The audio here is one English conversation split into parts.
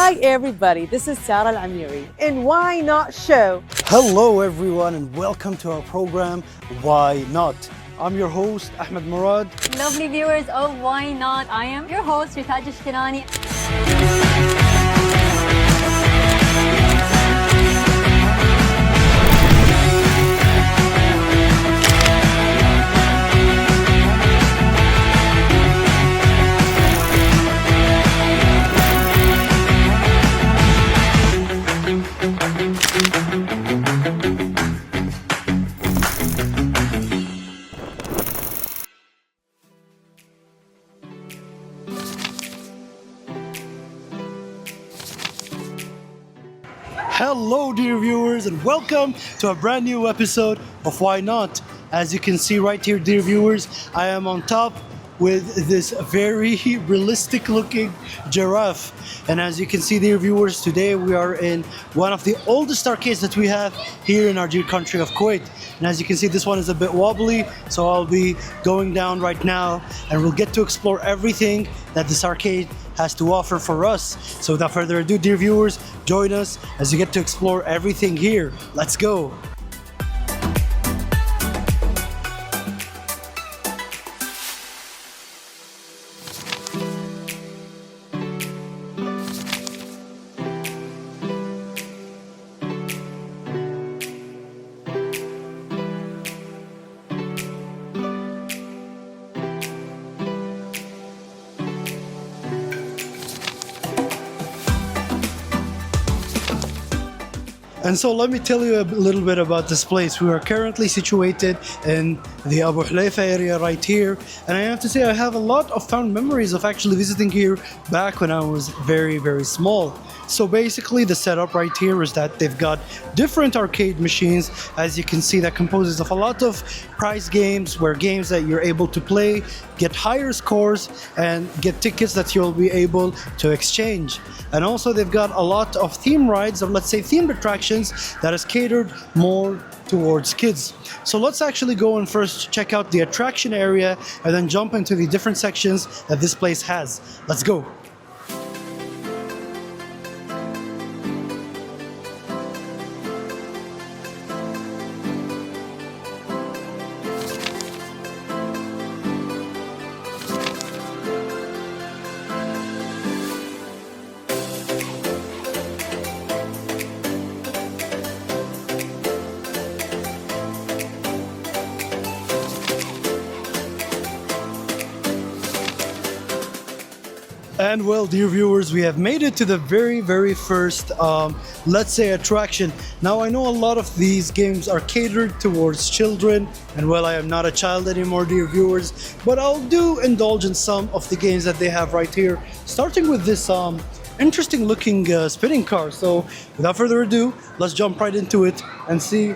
Hi everybody, this is Sarah Al-Amiri in Why Not Show. Hello everyone and welcome to our program Why Not. I'm your host Ahmed Murad. Lovely viewers of Why Not, I am your host Ritaj Ishtirani. Hello dear viewers and welcome to a brand new episode of Why Not. As you can see right here dear viewers, I am on top with this very realistic looking giraffe. And as you can see dear viewers, today we are in one of the oldest arcades that we have here in our dear country of Kuwait. And as you can see, this one is a bit wobbly, so I'll be going down right now and we'll get to explore everything that this arcade has to offer for us. So without further ado dear viewers, join us as you get to explore everything here. Let's go. And so let me tell you a little bit about this place. We are currently situated in the Abu Hulaifa area right here. And I have to say I have a lot of fond memories of actually visiting here back when I was very, very small. So basically the setup right here is that they've got different arcade machines, as you can see, that composes of a lot of prize games, where games that you're able to play, get higher scores and get tickets that you'll be able to exchange. And also they've got a lot of theme rides, or let's say themed attractions, that is catered more towards kids. So let's actually go and first check out the attraction area and then jump into the different sections that this place has. Let's go. And well, dear viewers, we have made it to the very first, let's say, attraction. Now, I know a lot of these games are catered towards children, and well, I am not a child anymore, dear viewers, but I'll do indulge in some of the games that they have right here, starting with this interesting looking spinning car. So without further ado, let's jump right into it and see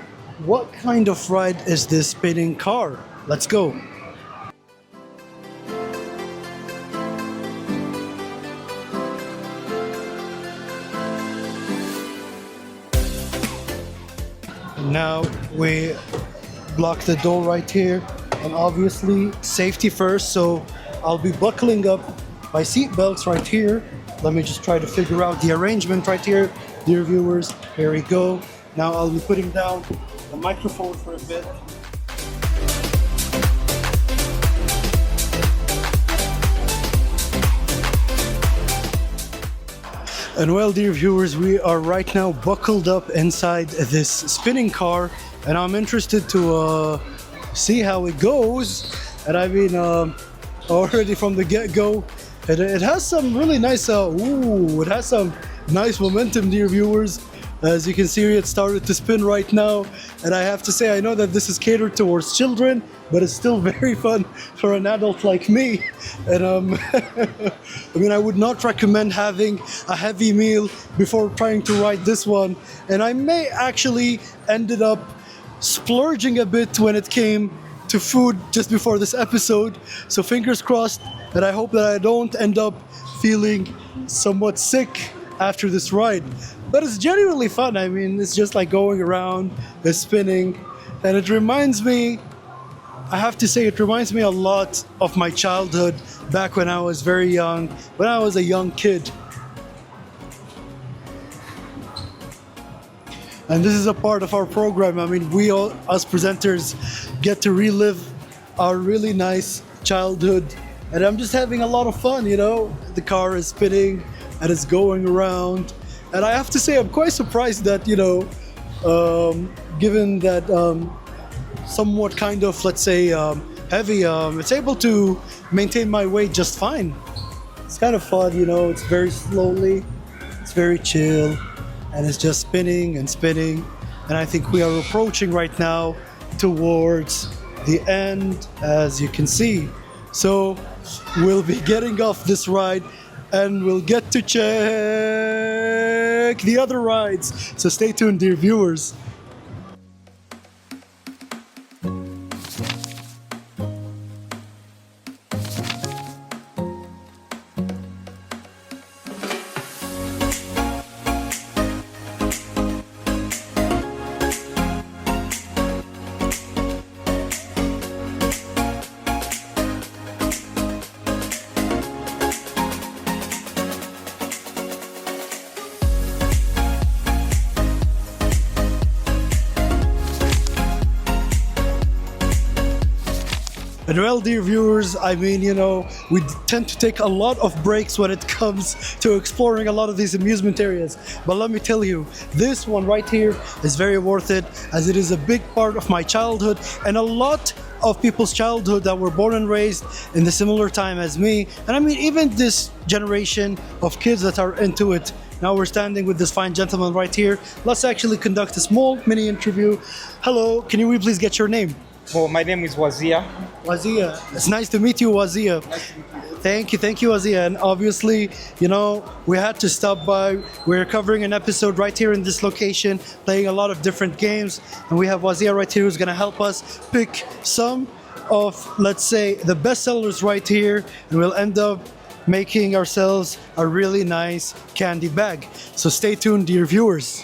what kind of ride is this spinning car. Let's go. Now we block the door right here, and obviously safety first, so I'll be buckling up my seat belts right here. Let me just try to figure out the arrangement right here, dear viewers. Here we go. Now I'll be putting down the microphone for a bit. And well, dear viewers, we are right now buckled up inside this spinning car, and I'm interested to see how it goes. And I mean, already from the get-go, it has some really nice, it has some nice momentum, dear viewers. As you can see, it started to spin right now, and I have to say, I know that this is catered towards children, but it's still very fun for an adult like me. And I mean, I would not recommend having a heavy meal before trying to ride this one. And I may actually ended up splurging a bit when it came to food just before this episode. So fingers crossed, and I hope that I don't end up feeling somewhat sick after this ride. But it's genuinely fun. I mean, it's just like going around, spinning, and it reminds me, I have to say, it reminds me a lot of my childhood back when I was very young, when I was a young kid. and this is a part of our program. I mean, we all, us presenters, get to relive our really nice childhood, and I'm just having a lot of fun. You know, the car is spinning and it's going around, and I have to say, I'm quite surprised that given that somewhat kind of, let's say, heavy, it's able to maintain my weight just fine. It's kind of fun, you know, it's very slowly, it's very chill, and it's just spinning and spinning. And I think we are approaching right now towards the end, as you can see. So we'll be getting off this ride and we'll get to check the other rides. So stay tuned, dear viewers. And well, dear viewers, I mean, you know, we tend to take a lot of breaks when it comes to exploring a lot of these amusement areas. But let me tell you, this one right here is very worth it, as it is a big part of my childhood and a lot of people's childhood that were born and raised in the similar time as me. And I mean, even this generation of kids that are into it. Now we're standing with this fine gentleman right here. Let's actually conduct a small mini interview. Hello, can you please get your name? Well, my name is Wazia. Wazia, it's nice to meet you, Wazia. Thank you, Wazia. And obviously, you know, we had to stop by. We're covering an episode right here in this location, playing a lot of different games. And we have Wazia right here who's gonna help us pick some of, let's say, the best sellers right here. And we'll end up making ourselves a really nice candy bag. So stay tuned, dear viewers.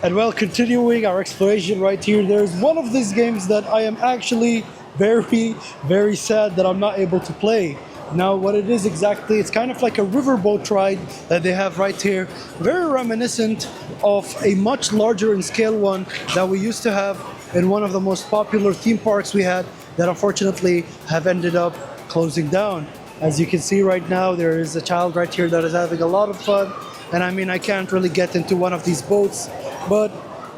And well, continuing our exploration right here, there's one of these games that I am actually very, very sad that I'm not able to play. Now, what it is exactly, it's kind of like a riverboat ride that they have right here, very reminiscent of a much larger in scale one that we used to have in one of the most popular theme parks we had that unfortunately have ended up closing down. As you can see right now, there is a child right here that is having a lot of fun. And I mean, I can't really get into one of these boats, but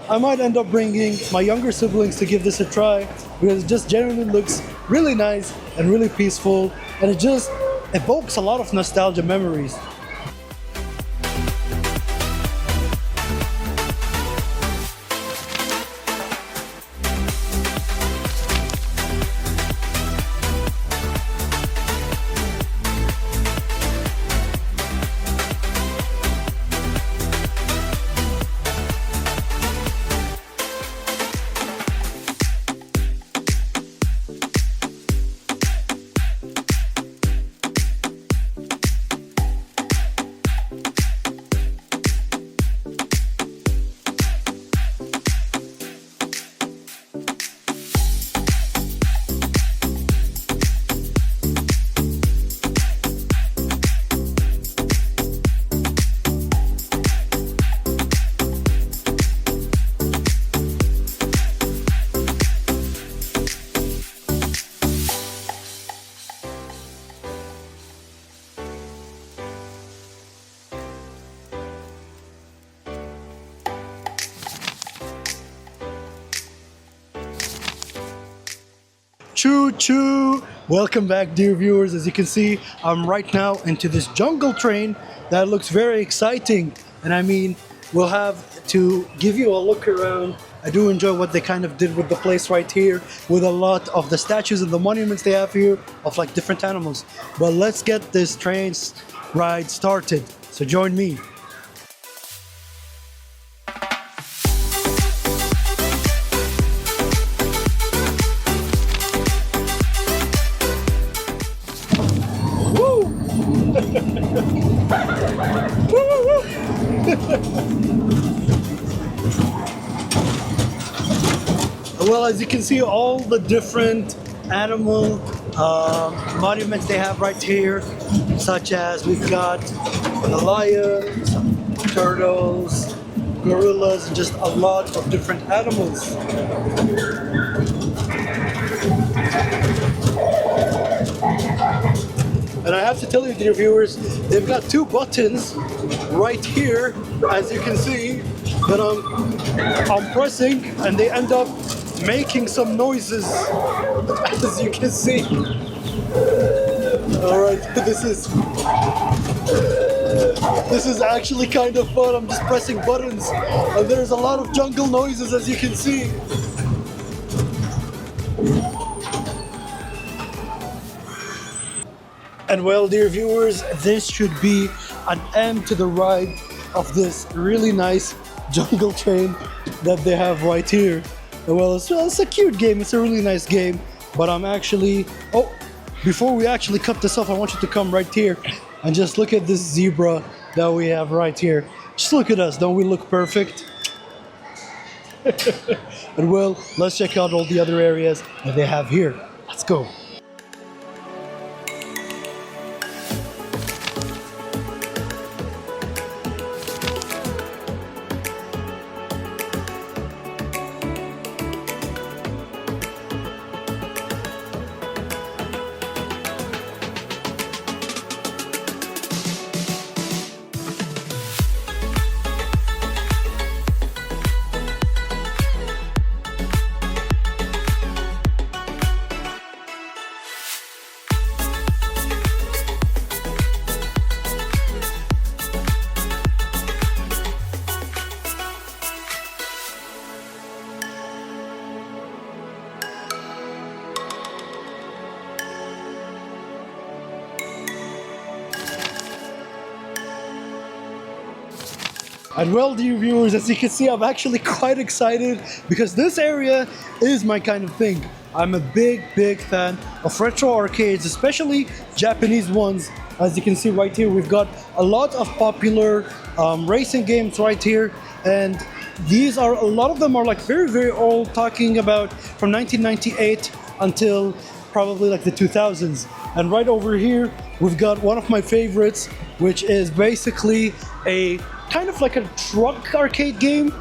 I might end up bringing my younger siblings to give this a try, because it just genuinely looks really nice and really peaceful, and it just evokes a lot of nostalgia memories. Choo choo! Welcome back, dear viewers. As you can see, I'm right now into this jungle train that looks very exciting. And I mean, we'll have to give you a look around. I do enjoy what they kind of did with the place right here, with a lot of the statues and the monuments they have here of like different animals. But let's get this train ride started. So join me. Well, as you can see, all the different animal monuments they have right here, such as we've got the lions, turtles, gorillas, and just a lot of different animals. And I have to tell you, dear viewers, they've got two buttons right here, as you can see, that I'm pressing, and they end up making some noises, as you can see. All right, this is actually kind of fun. I'm just pressing buttons, and there's a lot of jungle noises, as you can see. And well, dear viewers, this should be an end to the ride of this really nice jungle train that they have right here. And well, it's a cute game. It's a really nice game. But I'm actually... Oh, before we actually cut this off, I want you to come right here and just look at this zebra that we have right here. Just look at us. Don't we look perfect? And well, let's check out all the other areas that they have here. Let's go. And well, dear viewers, as you can see, I'm actually quite excited because this area is my kind of thing. I'm a big fan of retro arcades, especially Japanese ones. As you can see right here, we've got a lot of popular racing games right here. And these are, a lot of them are like very old, talking about from 1998 until probably like the 2000s. And right over here, we've got one of my favorites, which is basically a kind of like a truck arcade game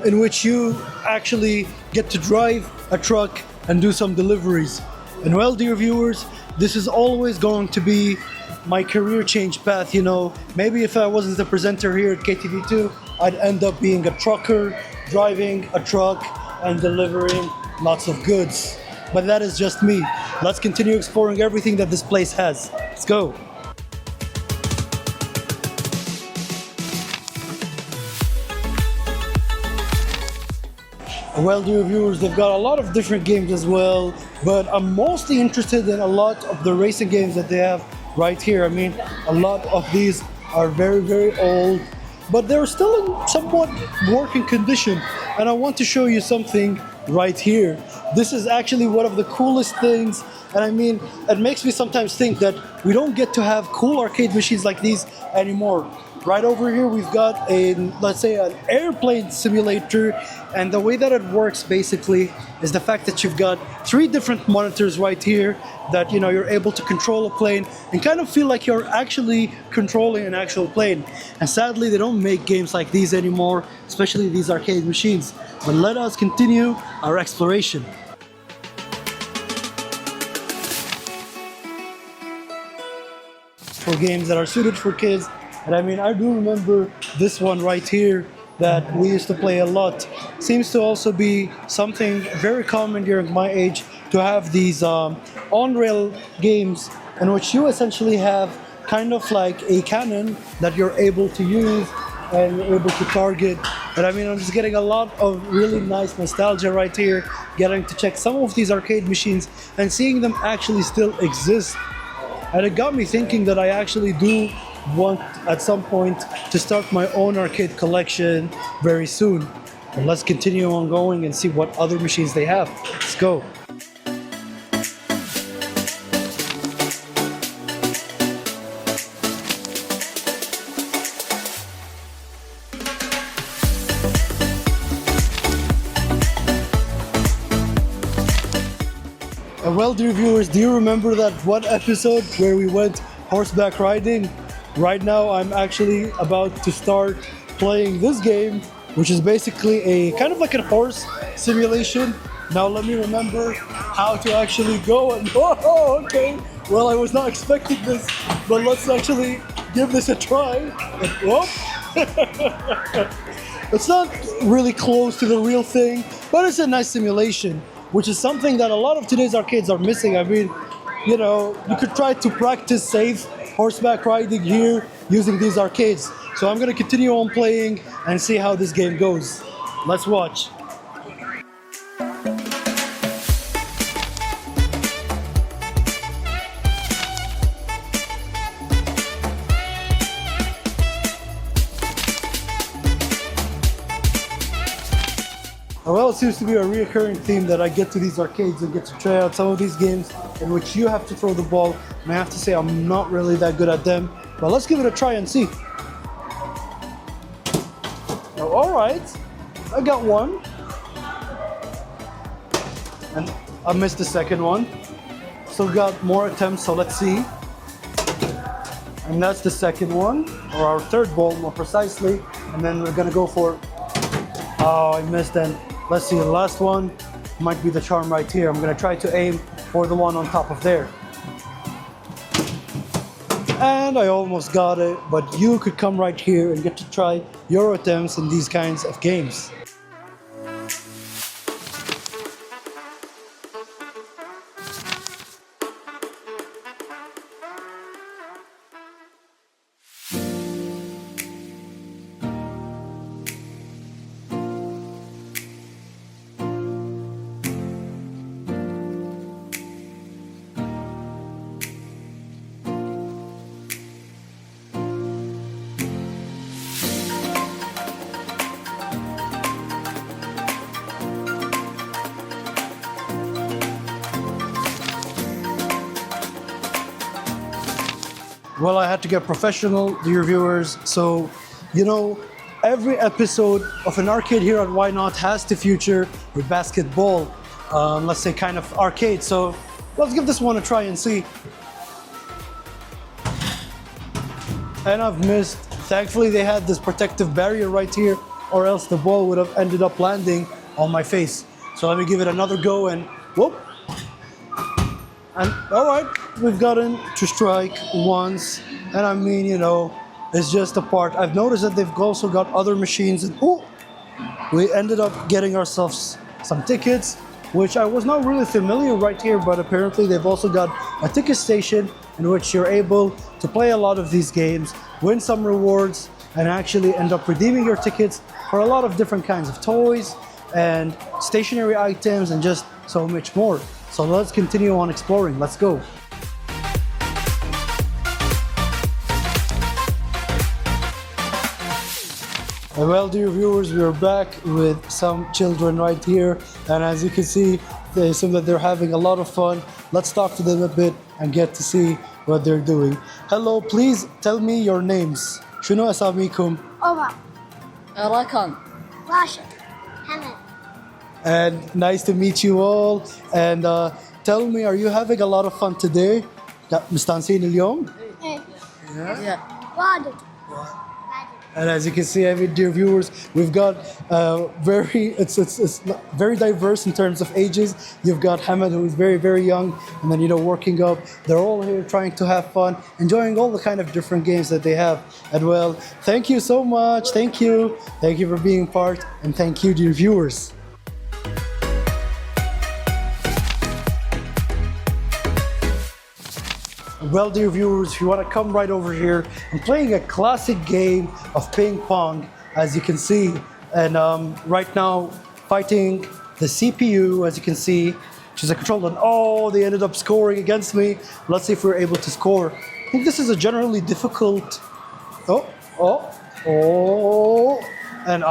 in which you actually get to drive a truck and do some deliveries. And well, dear viewers, this is always going to be my career change path, you know. Maybe if I wasn't the presenter here at KTV2, I'd end up being a trucker, driving a truck and delivering lots of goods. But that is just me. Let's continue exploring everything that this place has. Let's go. Well, dear viewers, they've got a lot of different games as well, but I'm mostly interested in a lot of the racing games that they have right here. I mean, a lot of these are very old, but they're still in somewhat working condition. And I want to show you something right here. This is actually one of the coolest things, and I mean, it makes me sometimes think that we don't get to have cool arcade machines like these anymore. Right over here, we've got let's say an airplane simulator, and the way that it works basically is the fact that you've got 3 different monitors right here that, you know, you're able to control a plane and kind of feel like you're actually controlling an actual plane. And sadly, they don't make games like these anymore, especially these arcade machines. But let us continue our exploration. For games that are suited for kids. And I mean, I do remember this one right here that we used to play a lot. Seems to also be something very common during my age to have these on-rail games in which you essentially have kind of like a cannon that you're able to use and able to target. And I mean, I'm just getting a lot of really nice nostalgia right here, getting to check some of these arcade machines and seeing them actually still exist. And it got me thinking that I actually do want at some point to start my own arcade collection very soon. And let's continue on going and see what other machines they have. Let's go. Well, dear viewers, do you remember that one episode where we went horseback riding? Right now, I'm actually about to start playing this game, which is basically a kind of like a horse simulation. Now, let me remember how to actually go and, oh, okay. Well, I was not expecting this, but let's actually give this a try. And, whoop. It's not really close to the real thing, but it's a nice simulation, which is something that a lot of today's arcades are missing. I mean, you know, you could try to practice safe horseback riding here using these arcades. So I'm gonna continue on playing and see how this game goes. Let's watch. Well, it seems to be a recurring theme that I get to these arcades and get to try out some of these games in which you have to throw the ball. And I have to say I'm not really that good at them, but let's give it a try and see. Now, all right, I got one. And I missed the second one. Still got more attempts, so let's see. And that's the second one, or our third ball more precisely. And then we're gonna go for, oh, I missed then. Let's see, the last one might be the charm right here. I'm gonna try to aim for the one on top of there. And I almost got it, but you could come right here and get to try your attempts in these kinds of games. Well, I had to get professional, dear viewers. So, you know, every episode of an arcade here at Why Not has to feature a basketball, let's say kind of arcade. So let's give this one a try and see. And I've missed. Thankfully, they had this protective barrier right here, or else the ball would have ended up landing on my face. So let me give it another go and whoop. And all right, we've gotten to strike once. And I mean, you know, it's just a part. I've noticed that they've also got other machines. And ooh, we ended up getting ourselves some tickets, which I was not really familiar right here, but apparently they've also got a ticket station in which you're able to play a lot of these games, win some rewards, and actually end up redeeming your tickets for a lot of different kinds of toys and stationary items and just so much more. So let's continue on exploring. Let's go. Well, dear viewers, we are back with some children right here. And as you can see, they seem that they're having a lot of fun. Let's talk to them a bit and get to see what they're doing. Hello, please tell me your names. شنو أساميكم? Omar, Rakan. Rashid, Hamid. And nice to meet you all. And tell me, are you having a lot of fun today? مستانسين اليوم? Eh, Yeah. Wadi. And as you can see, I mean, dear viewers, we've got it's very diverse in terms of ages. You've got Hamad, who is very, very young, and then, you know, working up. They're all here trying to have fun, enjoying all the kind of different games that they have. And well, thank you so much. Thank you. Thank you for being part, and thank you, dear viewers. Well, dear viewers, if you want to come right over here, I'm playing a classic game of ping pong, as you can see. And right now, fighting the CPU, as you can see, which is a control. And oh, they ended up scoring against me. Let's see if we're able to score. I think this is a generally difficult. And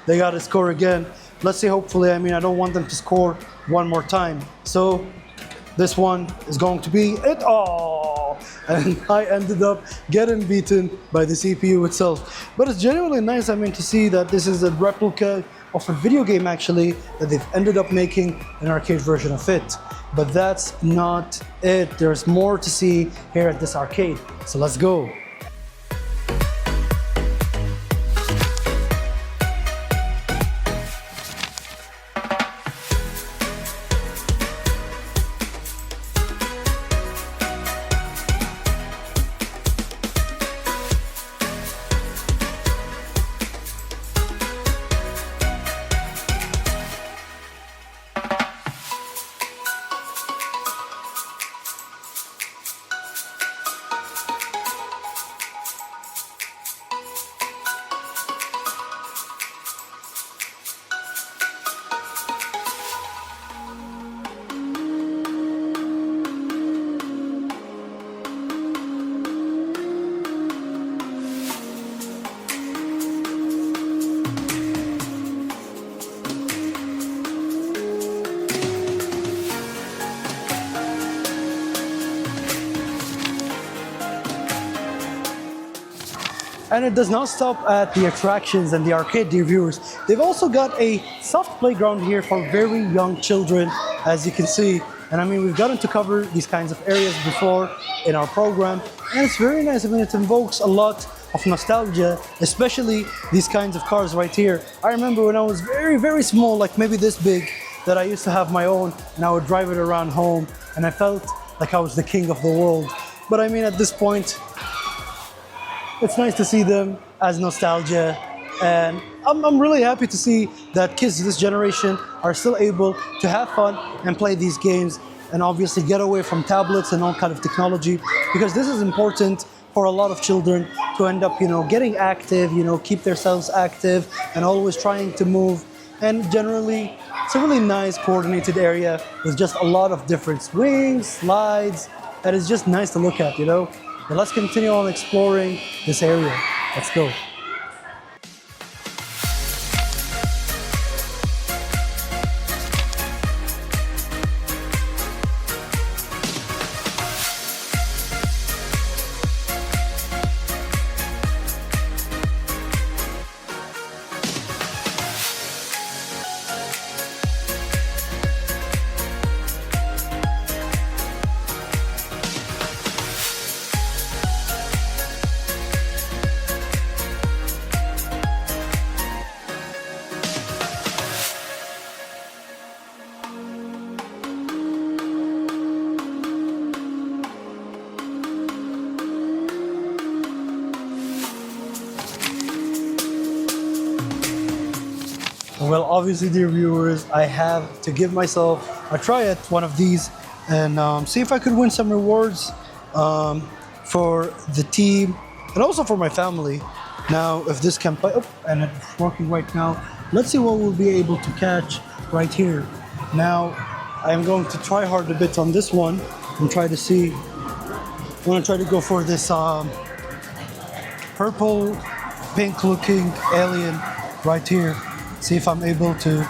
they got to score again. Let's see, hopefully, I mean, I don't want them to score one more time. So this one is going to be it. And I ended up getting beaten by the CPU itself. But it's genuinely nice, I mean, to see that this is a replica of a video game, actually, that they've ended up making an arcade version of it. But that's not it. There's more to see here at this arcade. So let's go. And it does not stop at the attractions and the arcade, dear viewers. They've also got a soft playground here for very young children, as you can see. And I mean, we've gotten to cover these kinds of areas before in our program. And it's very nice. I mean, it invokes a lot of nostalgia, especially these kinds of cars right here. I remember when I was very, very small, like maybe this big, that I used to have my own, and I would drive it around home, and I felt like I was the king of the world. But I mean, at this point, it's nice to see them as nostalgia, and I'm really happy to see that kids this generation are still able to have fun and play these games, and obviously get away from tablets and all kind of technology, because this is important for a lot of children to end up, you know, getting active, you know, keep themselves active and always trying to move. And generally, it's a really nice coordinated area with just a lot of different swings, slides, that is just nice to look at, you know. But let's continue on exploring this area. Let's go. Well, obviously, dear viewers, I have to give myself a try at one of these and see if I could win some rewards for the team and also for my family. Now, if this can play, and it's working right now, let's see what we'll be able to catch right here. Now, I'm going to try hard a bit on this one and try to see. I'm going to try to go for this purple, pink-looking alien right here. See if I'm able to.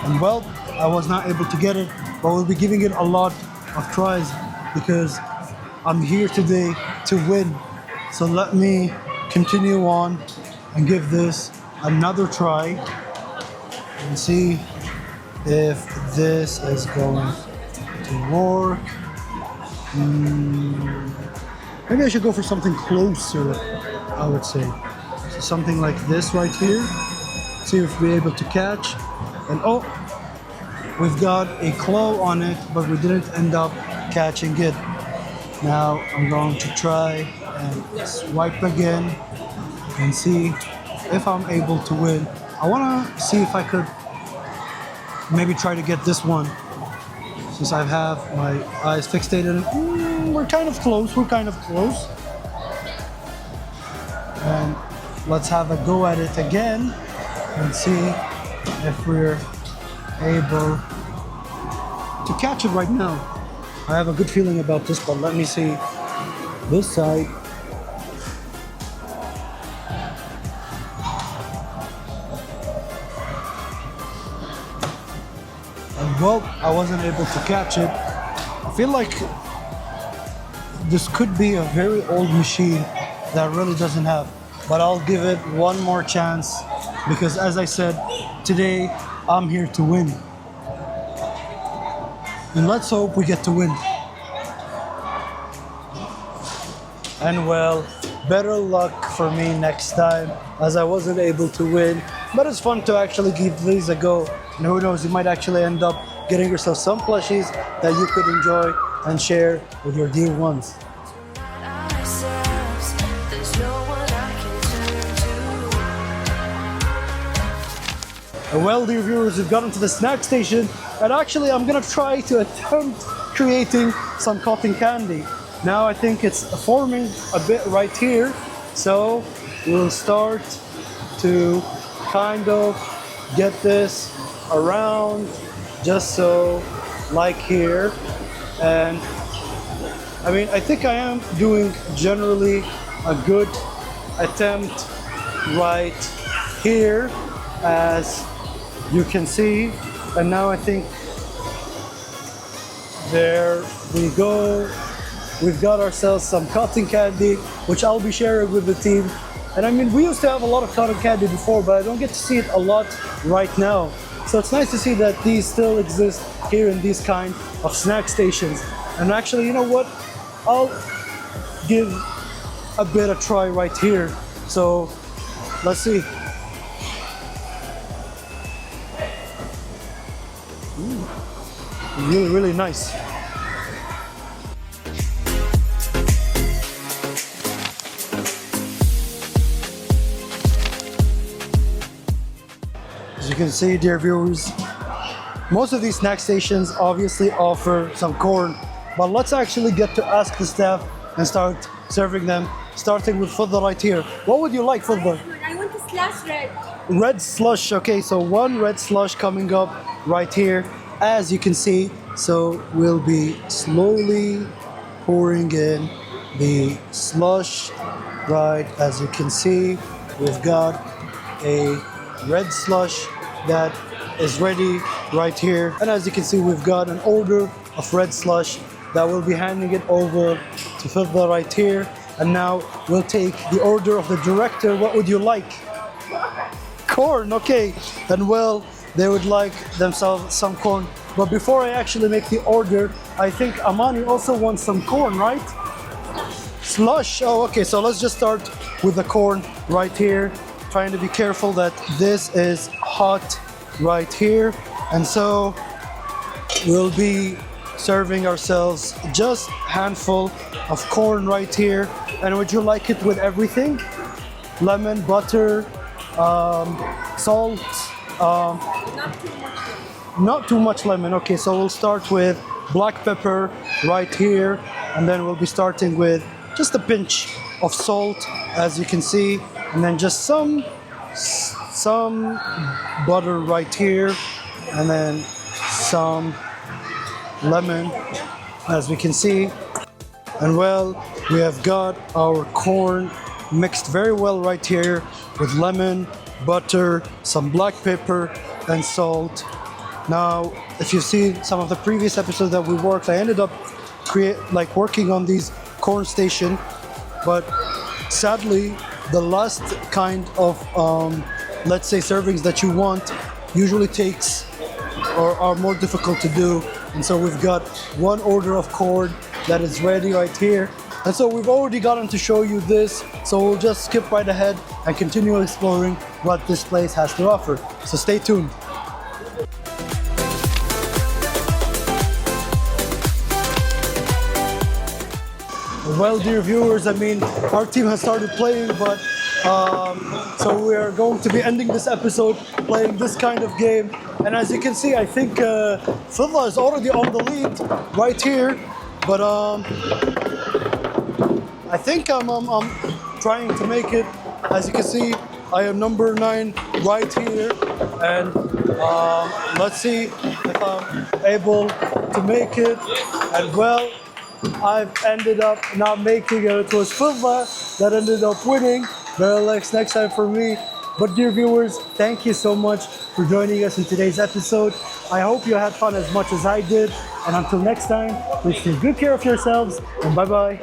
And well, I was not able to get it, but we'll be giving it a lot of tries because I'm here today to win. So let me continue on and give this another try and see if this is going to work. Maybe I should go for something closer, I would say. something like this right here. See if we're able to catch. And oh, we've got a claw on it, but we didn't end up catching it. Now I'm going to try and swipe again and see if I'm able to win. I want to see if I could maybe try to get this one, since I have my eyes fixated. We're kind of close. And let's have a go at it again and see if we're able to catch it right now. I have a good feeling about this, but let me see this side. And well, I wasn't able to catch it. I feel like this could be a very old machine that really doesn't have, but I'll give it one more chance because, as I said, today I'm here to win. And let's hope we get to win. And well, better luck for me next time, as I wasn't able to win. But it's fun to actually give these a go. And who knows, you might actually end up getting yourself some plushies that you could enjoy and share with your dear ones. Well, dear viewers, we've gotten to the snack station, and actually I'm gonna try to attempt creating some cotton candy. Now I think it's forming a bit right here, so we'll start to kind of get this around, just so like here. And I mean, I think I am doing generally a good attempt right here, as you can see. And now I think there we go. We've got ourselves some cotton candy, which I'll be sharing with the team. And I mean, we used to have a lot of cotton candy before, but I don't get to see it a lot right now. So it's nice to see that these still exist here in these kind of snack stations. And actually, you know what? I'll give a bit of try right here. So let's see. Really, really nice. As you can see, dear viewers, most of these snack stations obviously offer some corn, but let's actually get to ask the staff and start serving them, starting with Fadda right here. What would you like, Fadda? I want to slash red. Red slush. Okay, so one red slush coming up right here, as you can see. So we'll be slowly pouring in the slush. Right, as you can see, we've got a red slush that is ready right here. And as you can see, we've got an order of red slush that we'll be handing it over to Fadda right here. And now we'll take the order of the director. What would you like? Corn, okay. And well, they would like themselves some corn. But before I actually make the order, I think Amani also wants some corn, right? Slush. Oh, okay. So let's just start with the corn right here. Trying to be careful that this is hot right here. And so we'll be serving ourselves just a handful of corn right here. And would you like it with everything? Lemon, butter, salt. Not too much lemon. Okay, so we'll start with black pepper right here, and then we'll be starting with just a pinch of salt, as you can see, and then just some butter right here, and then some lemon, as we can see. And well, we have got our corn mixed very well right here with lemon, butter, some black pepper, and salt. Now, if you've seen some of the previous episodes that we worked, I ended up working on these corn station, but sadly, the last kind of let's say servings that you want usually takes or are more difficult to do. And so we've got one order of corn that is ready right here. And so we've already gotten to show you this, so we'll just skip right ahead and continue exploring what this place has to offer. So stay tuned. Well, dear viewers, I mean, our team has started playing, but so we are going to be ending this episode playing this kind of game. And as you can see, I think Fidla is already on the lead right here, but I think I'm trying to make it. As you can see, I am number 9 right here, and let's see if I'm able to make it. And well, I've ended up not making it. It was Fidla that ended up winning. Better next time for me. But dear viewers, thank you so much for joining us in today's episode. I hope you had fun as much as I did. And until next time, please take good care of yourselves, and bye-bye.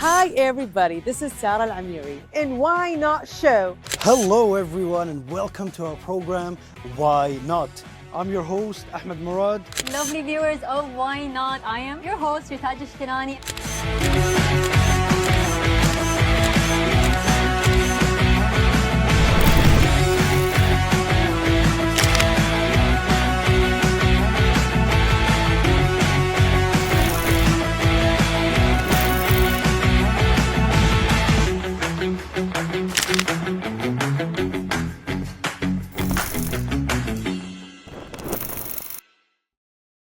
Hi everybody, this is Sarah Al-Amiri in Why Not Show. Hello everyone, and welcome to our program, Why Not? I'm your host, Ahmed Murad. Lovely viewers of Why Not? I am your host, Ritaj Ishtirani.